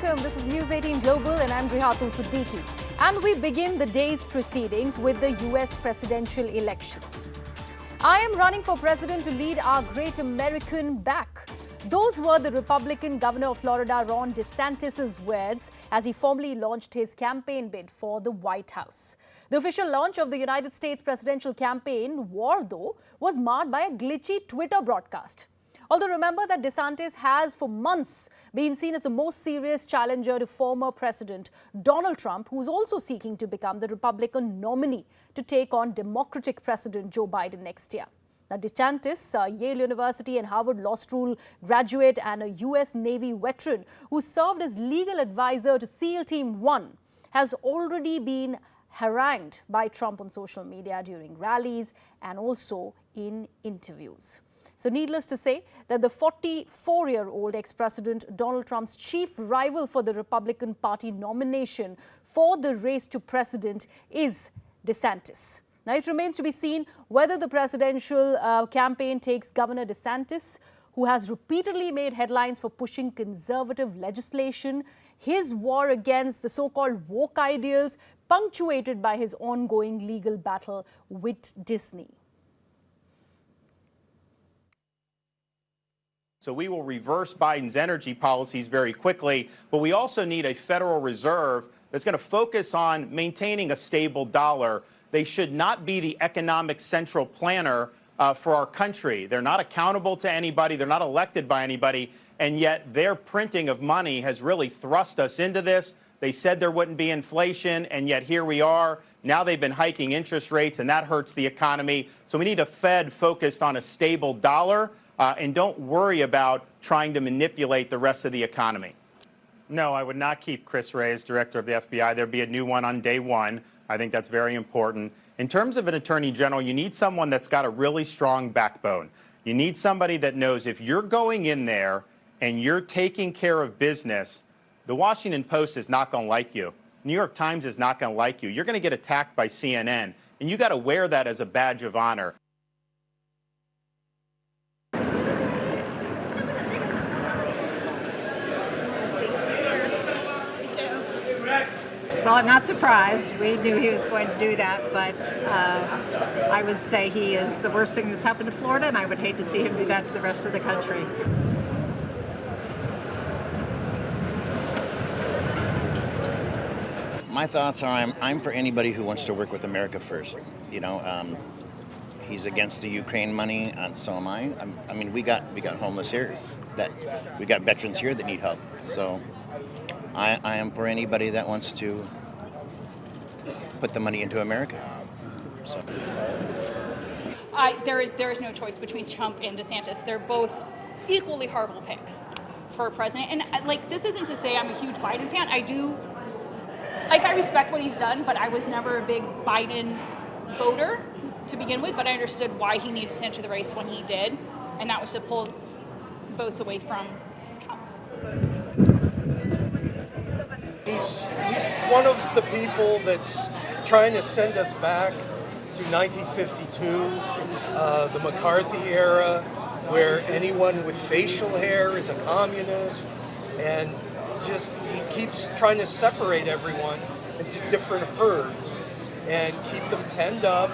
welcome. This is News 18 Global and I'm Rihatul Siddiqui. And we begin the day's proceedings with the US presidential elections. I am running for president to lead our great American back. Those were the Republican governor of Florida, Ron DeSantis' words as he formally launched his campaign bid for the White House. The official launch of the United States presidential campaign war, though, was marred by a glitchy Twitter broadcast. Although remember that DeSantis has for months been seen as the most serious challenger to former President Donald Trump, who's also seeking to become the Republican nominee to take on Democratic President Joe Biden next year. Now, DeSantis, a Yale University and Harvard Law School graduate and a U.S. Navy veteran who served as legal advisor to SEAL Team 1, has already been harangued by Trump on social media during rallies and also in interviews. So needless to say that the 44-year-old ex-president Donald Trump's chief rival for the Republican Party nomination for the race to president is DeSantis. Now, it remains to be seen whether the presidential campaign takes Governor DeSantis, who has repeatedly made headlines for pushing conservative legislation, his war against the so-called woke ideals, punctuated by his ongoing legal battle with Disney. So we will reverse Biden's energy policies very quickly, but we also need a Federal Reserve that's going to focus on maintaining a stable dollar. They should not be the economic central planner for our country. They're not accountable to anybody. They're not elected by anybody. And yet their printing of money has really thrust us into this. They said there wouldn't be inflation, and yet here we are. Now they've been hiking interest rates, and that hurts the economy. So we need a Fed focused on a stable dollar, and don't worry about trying to manipulate the rest of the economy. No, I would not keep Chris Wray as director of the FBI. There'd be a new one on day one. I think that's very important. In terms of an attorney general, you need someone that's got a really strong backbone. You need somebody that knows if you're going in there and you're taking care of business, the Washington Post is not going to like you. New York Times is not going to like you. You're going to get attacked by CNN, and you got to wear that as a badge of honor. Well, I'm not surprised. We knew he was going to do that, but I would say he is the worst thing that's happened to Florida, and I would hate to see him do that to the rest of the country. My thoughts are I'm for anybody who wants to work with America first. You know, he's against the Ukraine money, and so am I. I mean, we got homeless here, we got veterans here that need help. So I am for anybody that wants to put the money into America. So there is no choice between Trump and DeSantis. They're both equally horrible picks for president. And like, this isn't to say I'm a huge Biden fan. I respect what he's done, but I was never a big Biden voter to begin with. But I understood why he needed to enter the race when he did, and that was to pull votes away from Trump. He's one of the people that's trying to send us back to 1952, the McCarthy era, where anyone with facial hair is a communist, and he keeps trying to separate everyone into different herds and keep them penned up.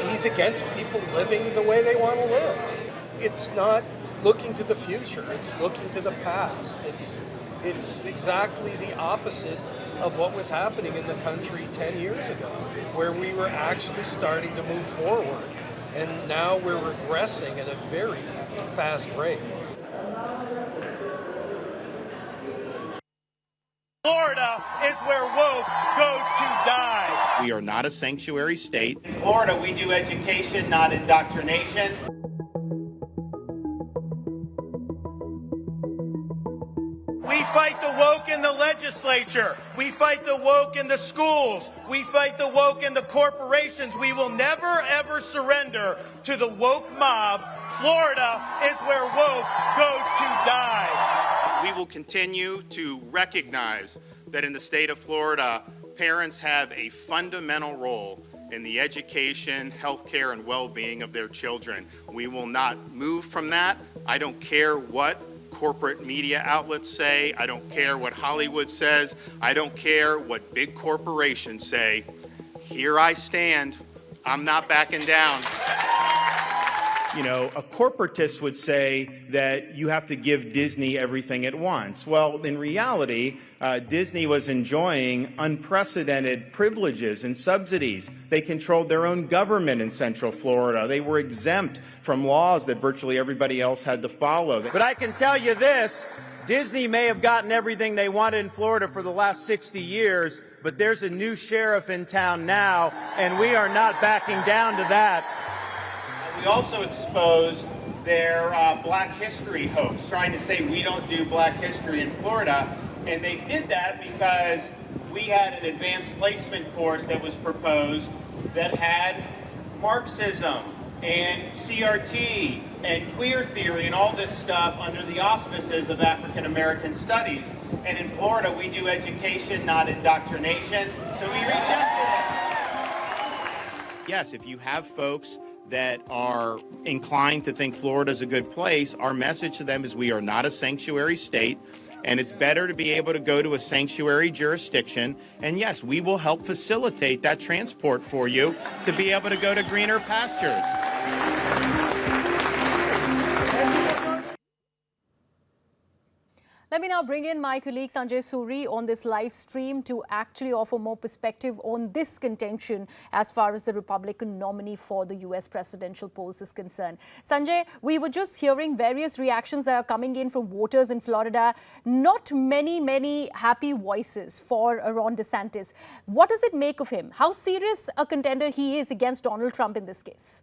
He's against people living the way they want to live. It's not looking to the future, it's looking to the past. It's exactly the opposite of what was happening in the country 10 years ago, where we were actually starting to move forward. And now we're regressing at a very fast rate. Florida is where woke goes to die. We are not a sanctuary state. In Florida, we do education, not indoctrination. We fight the woke in the legislature. We fight the woke in the schools. We fight the woke in the corporations. We will never, ever surrender to the woke mob. Florida is where woke goes to die. We will continue to recognize that in the state of Florida, parents have a fundamental role in the education, healthcare, and well-being of their children. We will not move from that. I don't care what corporate media outlets say. I don't care what Hollywood says. I don't care what big corporations say. Here I stand. I'm not backing down. You know, a corporatist would say that you have to give Disney everything at once. Well, in reality, Disney was enjoying unprecedented privileges and subsidies. They controlled their own government in Central Florida. They were exempt from laws that virtually everybody else had to follow. But I can tell you this, Disney may have gotten everything they wanted in Florida for the last 60 years, but there's a new sheriff in town now, and we are not backing down to that. We also exposed their Black History hoax, trying to say we don't do Black History in Florida. And they did that because we had an advanced placement course that was proposed that had Marxism and CRT and queer theory and all this stuff under the auspices of African American studies. And in Florida, we do education, not indoctrination. So we rejected it. Yes, if you have folks that are inclined to think Florida is a good place, our message to them is we are not a sanctuary state, and it's better to be able to go to a sanctuary jurisdiction. And yes, we will help facilitate that transport for you to be able to go to greener pastures. Let me now bring in my colleague Sanjay Suri on this live stream to actually offer more perspective on this contention as far as the Republican nominee for the US presidential polls is concerned. Sanjay, we were just hearing various reactions that are coming in from voters in Florida. Not many happy voices for Ron DeSantis. What does it make of him? How serious a contender he is against Donald Trump in this case?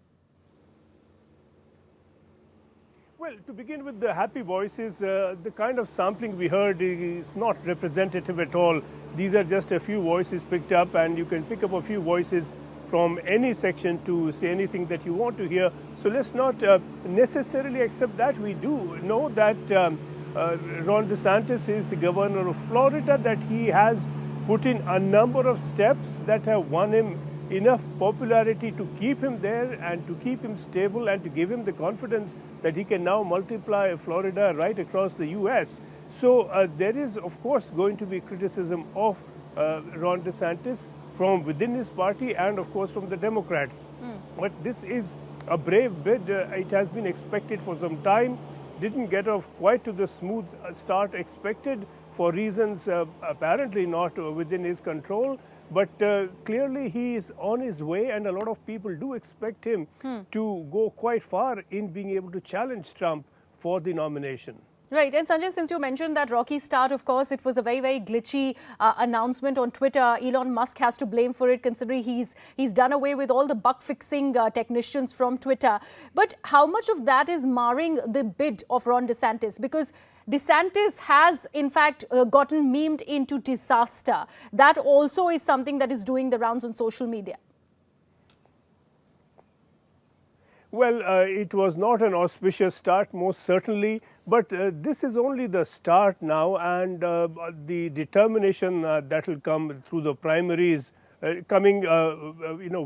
Well, to begin with, the happy voices, the kind of sampling we heard is not representative at all. These are just a few voices picked up, and you can pick up a few voices from any section to say anything that you want to hear. So let's not necessarily accept that. We do know that Ron DeSantis is the governor of Florida, that he has put in a number of steps that have won him enough popularity to keep him there and to keep him stable and to give him the confidence that he can now multiply Florida right across the U.S. So there is, of course, going to be criticism of Ron DeSantis from within his party and, of course, from the Democrats. But this is a brave bid. It has been expected for some time. Didn't get off quite to the smooth start expected for reasons apparently not within his control. But clearly he is on his way, and a lot of people do expect him to go quite far in being able to challenge Trump for the nomination. Right. And Sanjay, since you mentioned that rocky start, of course, it was a very glitchy announcement on Twitter. Elon Musk has to blame for it, considering he's done away with all the bug fixing technicians from Twitter. But how much of that is marring the bid of Ron DeSantis? Because DeSantis has, in fact, gotten memed into disaster. That also is something that is doing the rounds on social media. Well, it was not an auspicious start, most certainly, but this is only the start now, and the determination that will come through the primaries coming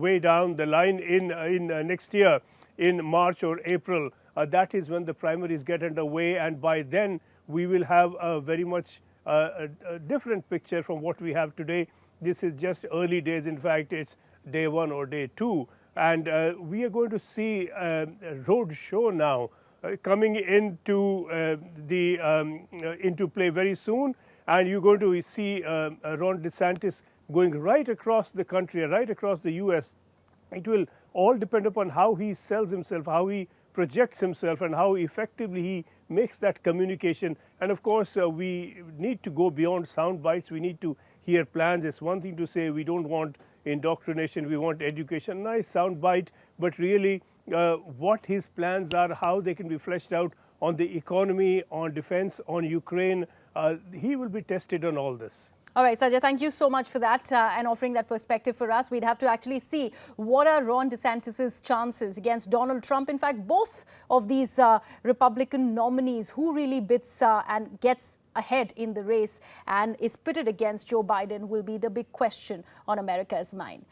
way down the line in next year in March or April. That is when the primaries get underway, and by then we will have a very much a different picture from what we have today. This is just early days. In fact, it's day one or day two. And we are going to see a road show now coming into into play very soon. And you're going to see Ron DeSantis going right across the country, right across the U.S. It will all depend upon how he sells himself, how he projects himself, and how effectively he makes that communication. And of course, we need to go beyond sound bites. We need to hear plans. It's one thing to say we don't want indoctrination, we want education, nice sound bite, but really what his plans are, how they can be fleshed out on the economy, on defense, on Ukraine, he will be tested on all this. All right, Sanjay, thank you so much for that and offering that perspective for us. We'd have to actually see what are Ron DeSantis' chances against Donald Trump. In fact, both of these Republican nominees, who really bids and gets ahead in the race and is pitted against Joe Biden, will be the big question on America's mind.